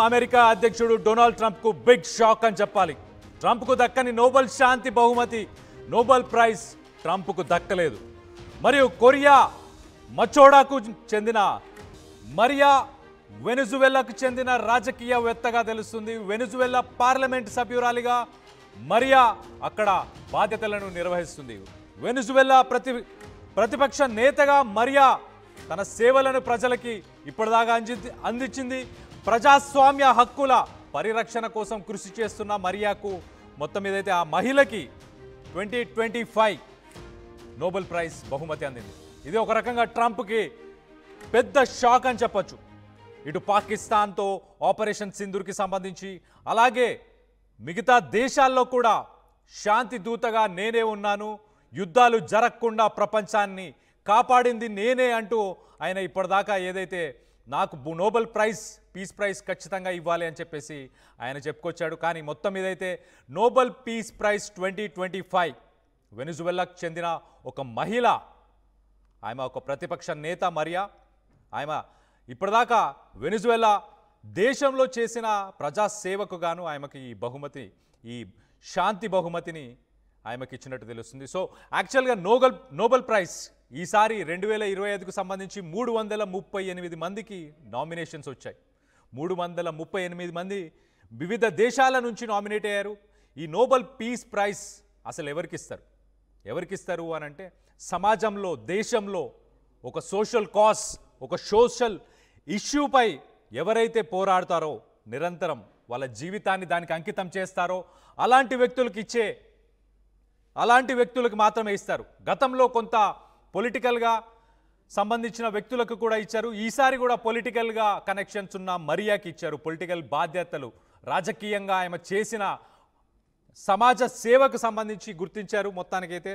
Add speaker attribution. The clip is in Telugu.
Speaker 1: అమెరికా అధ్యక్షుడు డొనాల్డ్ ట్రంప్ కు బిగ్ షాక్ అని చెప్పాలి. ట్రంప్ కు దక్కని నోబెల్ శాంతి బహుమతి నోబెల్ ప్రైజ్ ట్రంప్ కు దక్కలేదు. మరియు కొరియా మచోడాకు చెందిన మరియా వెనిజువెలాకు చెందిన రాజకీయవేత్తగా తెలుస్తుంది. వెనిజువెలా పార్లమెంట్ సభ్యురాలిగా మరియా అక్కడ బాధ్యతలను నిర్వహిస్తుంది. వెనిజువెలా ప్రతిపక్ష నేతగా మరియా తన సేవలను ప్రజలకి ఇప్పటిదాకా అందించింది. ప్రజాస్వామ్య హక్కుల పరిరక్షణ కోసం కృషి చేస్తున్న మరియాకు మొత్తం ఏదైతే ఆ మహిళకి 2025 నోబెల్ ప్రైజ్ బహుమతి అందింది. ఇది ఒక రకంగా ట్రంప్కి పెద్ద షాక్ అని చెప్పొచ్చు. ఇటు పాకిస్తాన్తో ఆపరేషన్ సింధూర్కి సంబంధించి, అలాగే మిగతా దేశాల్లో కూడా శాంతి దూతగా నేనే ఉన్నాను, యుద్ధాలు జరగకుండా ప్రపంచాన్ని కాపాడింది నేనే అంటూ ఆయన ఇప్పటిదాకా ఏదైతే నాకు నోబెల్ ప్రైజ్ పీస్ ప్రైజ్ ఖచ్చితంగా ఇవ్వాలి అని చెప్పేసి ఆయన చెప్పుకొచ్చాడు. కానీ మొత్తం ఏదైతే నోబెల్ పీస్ ప్రైజ్ 2025 వెనిజువెలాకు చెందిన ఒక మహిళ, ఆమె ఒక ప్రతిపక్ష నేత మరియా, ఆమె ఇప్పటిదాకా వెనిజువెలా దేశంలో చేసిన ప్రజాసేవకు గాను ఆమెకి ఈ బహుమతి, ఈ శాంతి బహుమతిని ఆమెకి ఇచ్చినట్టు తెలుస్తుంది. సో యాక్చువల్గా నోబెల్ ప్రైజ్ ఈసారి 2025కు సంబంధించి 338 మందికి నామినేషన్స్ వచ్చాయి. 338 మంది వివిధ దేశాల నుంచి నామినేట్ అయ్యారు. ఈ నోబెల్ పీస్ ప్రైజ్ అసలు ఎవరికిస్తారు అని అంటే, సమాజంలో, దేశంలో ఒక సోషల్ కాజ్, ఒక సోషల్ ఇష్యూపై ఎవరైతే పోరాడతారో, నిరంతరం వాళ్ళ జీవితాన్ని దానికి అంకితం చేస్తారో అలాంటి వ్యక్తులకు మాత్రమే ఇస్తారు. గతంలో కొంత పొలిటికల్గా సంబంధించిన వ్యక్తులకు కూడా ఇచ్చారు. ఈసారి కూడా పొలిటికల్గా కనెక్షన్స్ ఉన్న మరియాకి ఇచ్చారు. పొలిటికల్ బాధ్యతలు, రాజకీయంగా ఆమె చేసిన సమాజ సేవకు సంబంధించి గుర్తించారు మొత్తానికైతే.